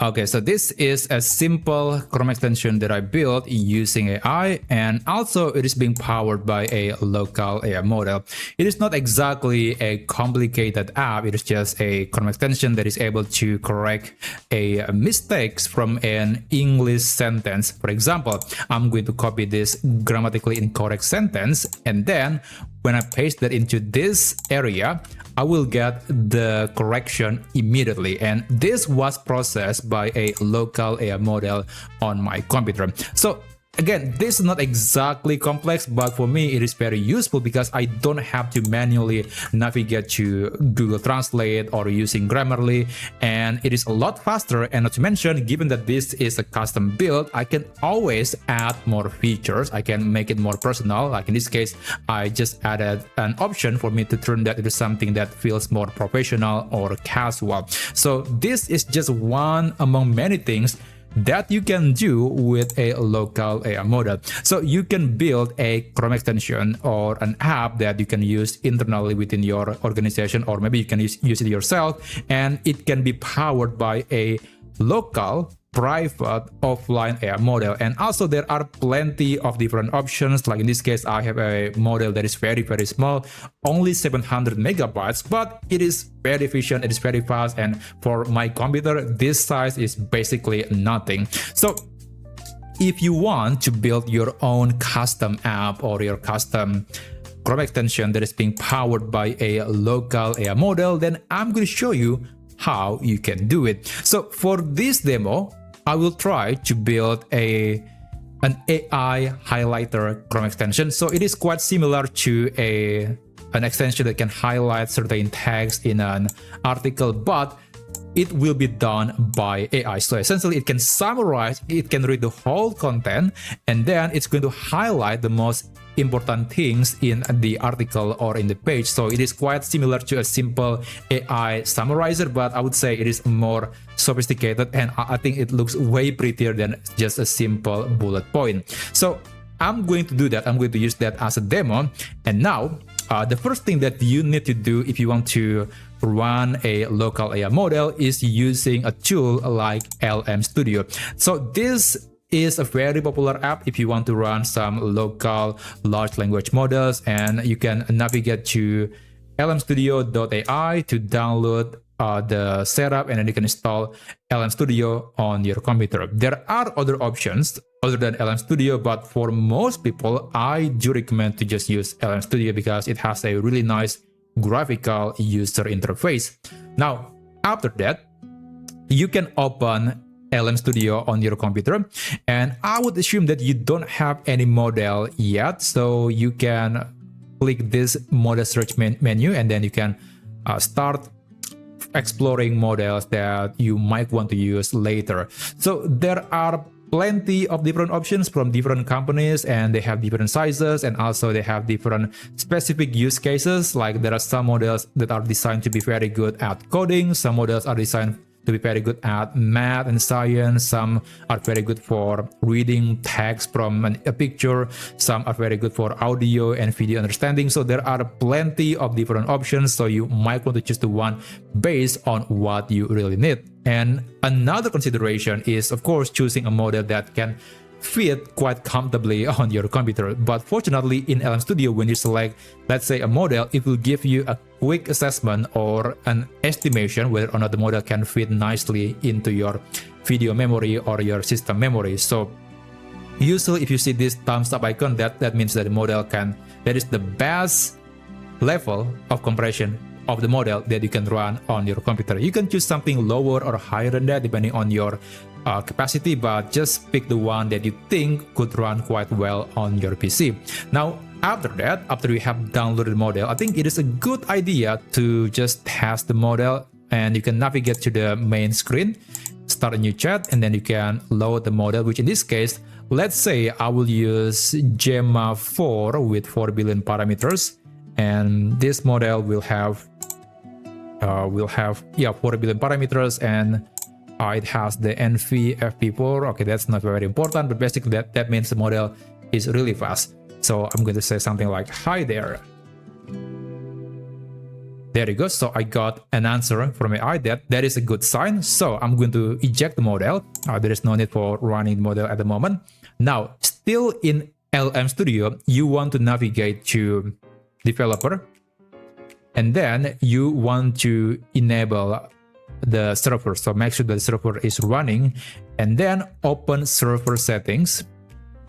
Okay, so this is a simple Chrome extension that I built using AI, and also it is being powered by a local AI model. It is not exactly a complicated app, it is just a Chrome extension that is able to correct a mistakes from an English sentence. For example, I'm going to copy this grammatically incorrect sentence, and then when I paste that into this area, I will get the correction immediately, and this was processed by a local AI model on my computer. So again, this is not exactly complex, but for me it is very useful because I don't have to manually navigate to Google Translate or using Grammarly, and it is a lot faster. And not to mention, given that this is a custom build, I can always add more features. I can make it more personal. Like in this case, I just added an option for me to turn that into something that feels more professional or casual. So this is just one among many things that you can do with a local AI model. So you can build a Chrome extension or an app that you can use internally within your organization, or maybe you can use it yourself, and it can be powered by a local private offline AI model. And also there are plenty of different options. Like in this case, I have a model that is very small, only 700 megabytes, but it is very efficient, it is very fast, and for my computer this size is basically nothing. So if you want to build your own custom app or your custom Chrome extension that is being powered by a local AI model, then I'm going to show you how you can do it. So for this demo, I will try to build an AI highlighter Chrome extension. So it is quite similar to an extension that can highlight certain text in an article, but it will be done by AI. So essentially it can summarize, it can read the whole content, and then it's going to highlight the most important things in the article or in the page. So it is quite similar to a simple AI summarizer, but I would say it is more sophisticated, and I think it looks way prettier than just a simple bullet point. So I'm going to do that. I'm going to use that as a demo. And now the first thing that you need to do if you want to run a local AI model is using a tool like LM Studio. So this is a very popular app if you want to run some local large language models, and you can navigate to lmstudio.ai to download the setup, and then you can install LM Studio on your computer. There are other options other than LM Studio, but for most people, I do recommend to just use LM Studio because it has a really nice graphical user interface. Now, after that, you can open LM Studio on your computer, and I would assume that you don't have any model yet, so you can click this model search menu, and then you can start exploring models that you might want to use later. So there are plenty of different options from different companies, and they have different sizes, and also they have different specific use cases. Like there are some models that are designed to be very good at coding, some models are designed to be very good at math and science, some are very good for reading text from a picture, some are very good for audio and video understanding. So there are plenty of different options, so you might want to choose the one based on what you really need. And another consideration is, of course, choosing a model that can fit quite comfortably on your computer. But fortunately, in LM Studio, when you select, let's say, a model, it will give you a quick assessment or an estimation whether or not the model can fit nicely into your video memory or your system memory. So usually if you see this thumbs up icon, that means that the model that is the best level of compression of the model that you can run on your computer. You can choose something lower or higher than that depending on your capacity, but just pick the one that you think could run quite well on your PC. Now, after that, after you have downloaded the model, I think it is a good idea to just test the model, and you can navigate to the main screen, start a new chat, and then you can load the model, which in this case, let's say I will use Gemma 4 with 4 billion parameters, and this model will have 4 billion parameters, and it has the NV FP4. Okay, that's not very important, but basically that means the model is really fast. So I'm going to say something like, "Hi there." There you go. So I got an answer from AI. That is a good sign. So I'm going to eject the model. There is no need for running the model at the moment. Now, still in LM Studio, you want to navigate to developer, and then you want to enable the server. So make sure the server is running, and then open server settings,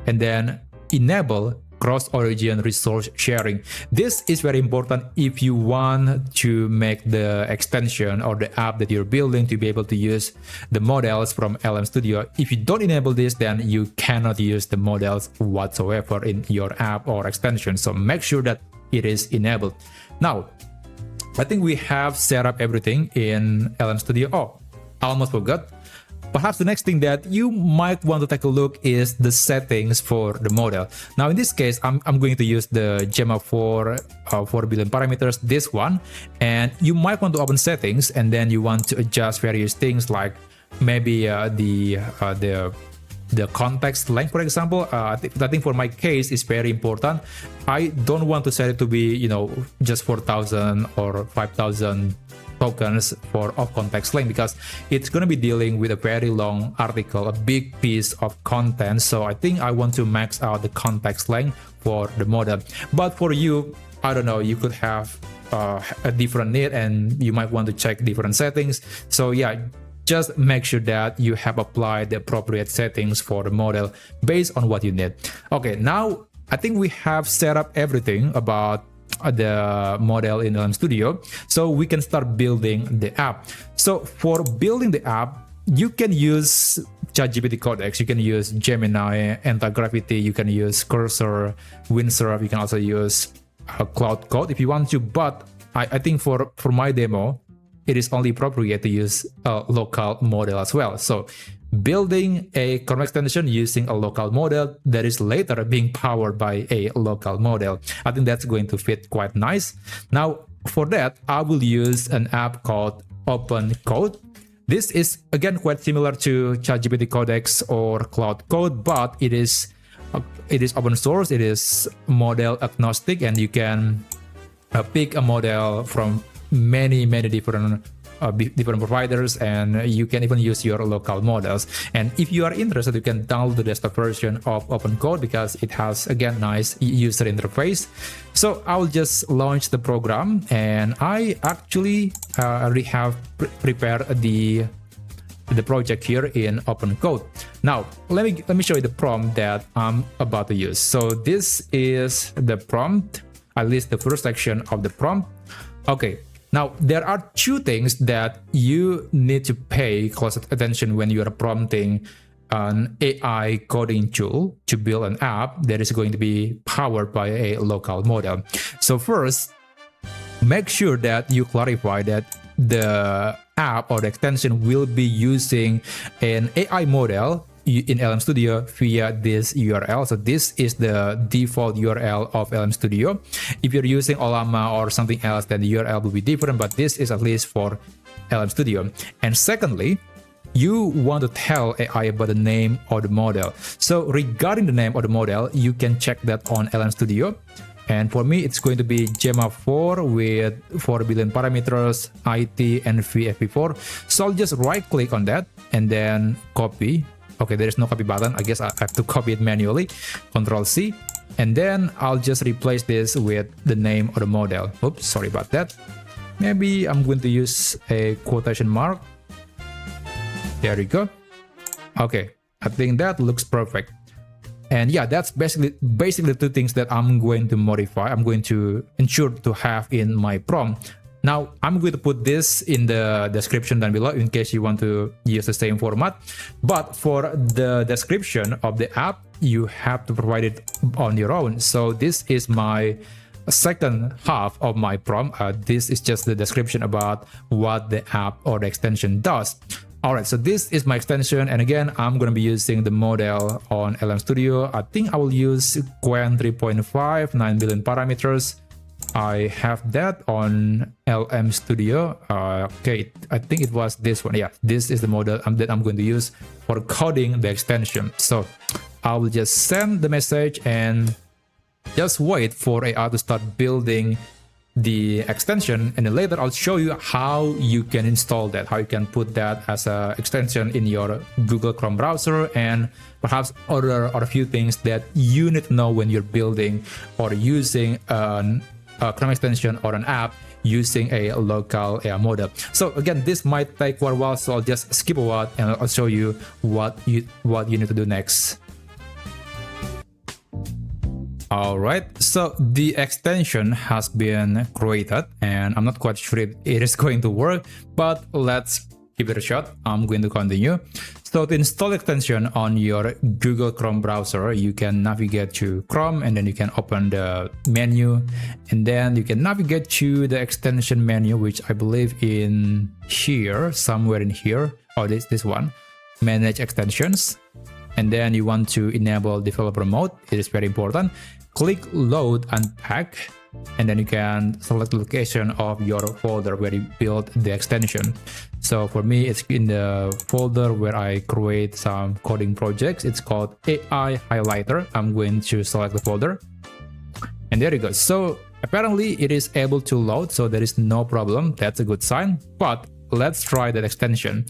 and then enable cross-origin resource sharing. This is very important if you want to make the extension or the app that you're building to be able to use the models from LM Studio. If you don't enable this, then you cannot use the models whatsoever in your app or extension. So make sure that it is enabled. Now, I think we have set up everything in LM Studio. Oh, I almost forgot. Perhaps the next thing that you might want to take a look is the settings for the model. Now, in this case, I'm going to use the Gemma 4 4 billion parameters, this one. And you might want to open settings, and then you want to adjust various things like maybe the context length, for example. I think for my case is very important. I don't want to set it to be, just 4,000 or 5,000 tokens for off context length, because it's going to be dealing with a very long article, a big piece of content. So I think I want to max out the context length for the model. But for you, I don't know, you could have a different need, and you might want to check different settings. So yeah, just make sure that you have applied the appropriate settings for the model based on what you need. Okay, now I think we have set up everything about the model in LM Studio, so we can start building the app. So for building the app, you can use ChatGPT codecs, you can use Gemini, Anti-Gravity, you can use Cursor, Windsurf, you can also use Cloud Code if you want to. But I think for my demo, it is only appropriate to use a local model as well. So building a Chrome extension using a local model that is later being powered by a local model, I think that's going to fit quite nice. Now, for that, I will use an app called OpenCode. This is again quite similar to ChatGPT Codex or Cloud Code, but it is open source, it is model agnostic, and you can pick a model from many different providers, and you can even use your local models. And if you are interested, you can download the desktop version of OpenCode because it has again nice user interface. So I'll just launch the program, and I actually already have prepared the project here in OpenCode. Now let me show you the prompt that I'm about to use. So this is the prompt, at least the first section of the prompt. Okay. Now, there are two things that you need to pay close attention when you are prompting an AI coding tool to build an app that is going to be powered by a local model. So first, make sure that you clarify that the app or the extension will be using an AI model in LM Studio via this URL. So this is the default URL of LM Studio. If you're using Olama or something else, then the URL will be different, but this is at least for LM Studio. And secondly, you want to tell AI about the name of the model. So regarding the name of the model, you can check that on LM Studio. And for me, it's going to be Gemma 4 with 4 billion parameters, IT, and VFP4. So I'll just right click on that and then copy. Okay, there is no copy button. I guess I have to copy it manually. Control C. And then I'll just replace this with the name of the model. Oops, sorry about that. Maybe I'm going to use a quotation mark. There we go. Okay, I think that looks perfect. And yeah, that's basically two things that I'm going to modify. I'm going to ensure to have in my prompt. Now, I'm going to put this in the description down below in case you want to use the same format. But for the description of the app, you have to provide it on your own. So this is my second half of my prompt. This is just the description about what the app or the extension does. All right, so this is my extension. And again, I'm going to be using the model on LM Studio. I think I will use Qwen 3.5, 9 billion parameters. I have that on LM Studio. Okay, I think it was this one. Yeah, this is the model that I'm going to use for coding the extension. So I will just send the message and just wait for AI to start building the extension, and then later I'll show you how you can install that, how you can put that as an extension in your Google Chrome browser, and perhaps other few things that you need to know when you're building or using a Chrome extension or an app using a local AI model. So again, this might take quite a while, so I'll just skip a while and I'll show you what you need to do next. Alright, so the extension has been created and I'm not quite sure if it is going to work, but let's give it a shot. I'm going to continue. So to install the extension on your Google Chrome browser, you can navigate to Chrome and then you can open the menu, and then you can navigate to the extension menu, which I believe in here, somewhere in here, or this one, manage extensions. And then you want to enable developer mode. It is very important. Click load unpack, and then you can select the location of your folder where you build the extension. So for me, it's in the folder where I create some coding projects. It's called AI Highlighter. I'm going to select the folder, and there you go. So apparently it is able to load, so there is no problem. That's a good sign. But let's try that extension.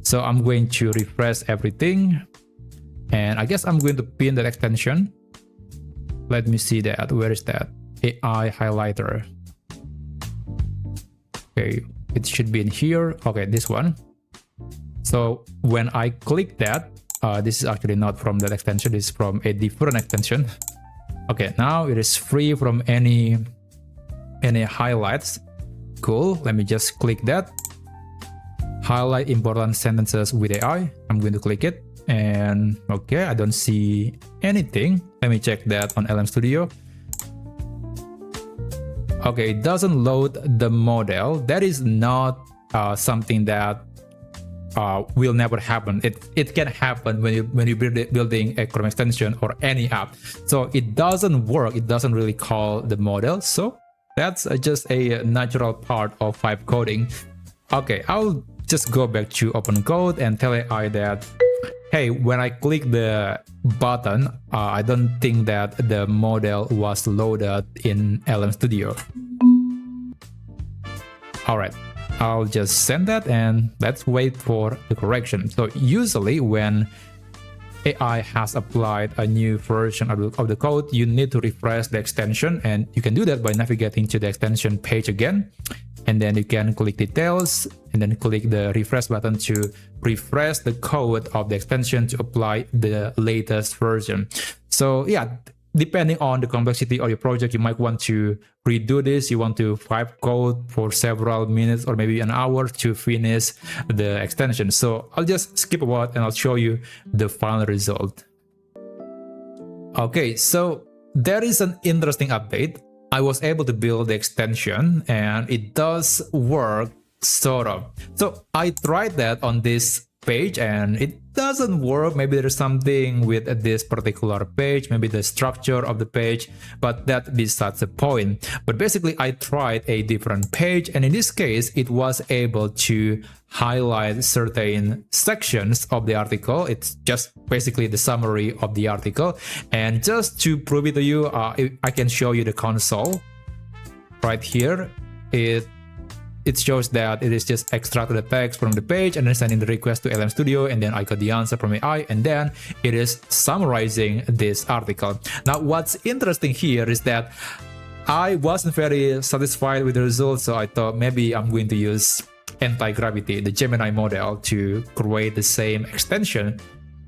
So I'm going to refresh everything, and I guess I'm going to pin that extension. Let me see that. Where is that? AI Highlighter. Okay, it should be in here. Okay, this one. So when I click that, this is actually not from that extension. This is from a different extension. Okay, now it is free from any highlights. Cool. Let me just click that. Highlight important sentences with AI. I'm going to click it. And okay, I don't see anything. Let me check that on LM Studio. Okay, it doesn't load the model. That is not something that will never happen. It can happen when you're building a Chrome extension or any app. So it doesn't work. It doesn't really call the model. So that's just a natural part of vibe coding. Okay, I'll just go back to OpenCode and tell AI that, hey, when I click the button, I don't think that the model was loaded in LM Studio. Alright, I'll just send that and let's wait for the correction. So usually when AI has applied a new version of the code, you need to refresh the extension, and you can do that by navigating to the extension page again. And then you can click details and then click the refresh button to refresh the code of the extension to apply the latest version. So yeah, depending on the complexity of your project, you might want to redo this. You want to vibe code for several minutes or maybe an hour to finish the extension. So I'll just skip a while and I'll show you the final result. Okay, so there is an interesting update. I was able to build the extension and it does work, sort of. So I tried that on this page and it doesn't work. Maybe there's something with this particular page, maybe the structure of the page, but that besides the point. But basically I tried a different page, and in this case it was able to highlight certain sections of the article. It's just basically the summary of the article. And just to prove it to you, I can show you the console right here. It shows that it is just extracted the text from the page and then sending the request to LM Studio, and then I got the answer from AI, and then it is summarizing this article. Now what's interesting here is that I wasn't very satisfied with the results, so I thought maybe I'm going to use anti-gravity, the Gemini model, to create the same extension,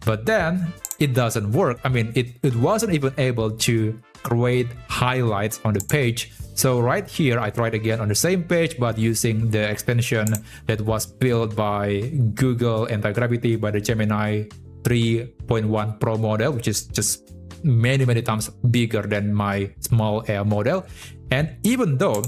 but then it doesn't work. I mean, it wasn't even able to create highlights on the page. So right here, I tried again on the same page, but using the extension that was built by Google Anti-Gravity by the Gemini 3.1 Pro model, which is just many times bigger than my small AI model. And even though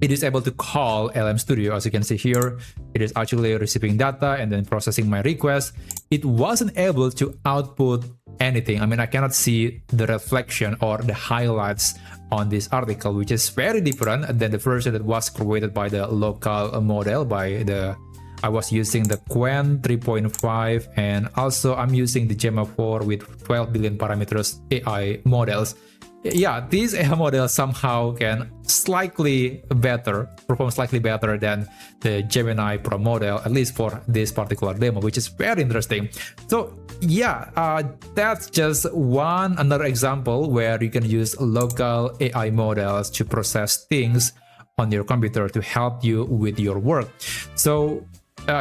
it is able to call LM Studio, as you can see here, it is actually receiving data and then processing my request, it wasn't able to output anything. I mean, I cannot see the reflection or the highlights on this article, which is very different than the version that was created by the local model. I was using the Qwen 3.5, and also I'm using the Gemma 4 with 12 billion parameters AI models. yeah, these AI models somehow can perform slightly better than the Gemini Pro model, at least for this particular demo, which is very interesting. So yeah, that's just another example where you can use local AI models to process things on your computer to help you with your work. So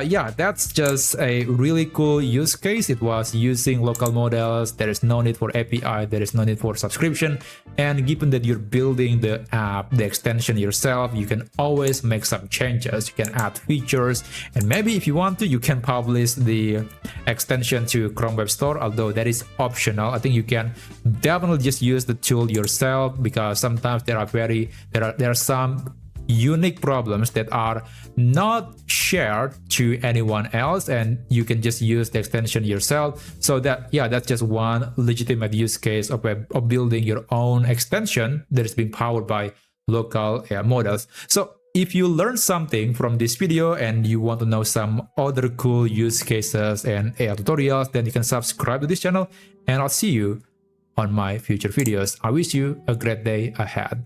yeah, that's just a really cool use case. It was using local models. There is no need for API. There is no need for subscription. And given that you're building the app, the extension yourself, you can always make some changes. You can add features. And maybe if you want to, you can publish the extension to Chrome Web Store, although that is optional. I think you can definitely just use the tool yourself, because sometimes there are some unique problems that are not shared to anyone else, and you can just use the extension yourself. So that's just one legitimate use case of building your own extension that is being powered by local AI models. So if you learned something from this video and you want to know some other cool use cases and AI tutorials, then you can subscribe to this channel, and I'll see you on my future videos. I wish you a great day ahead.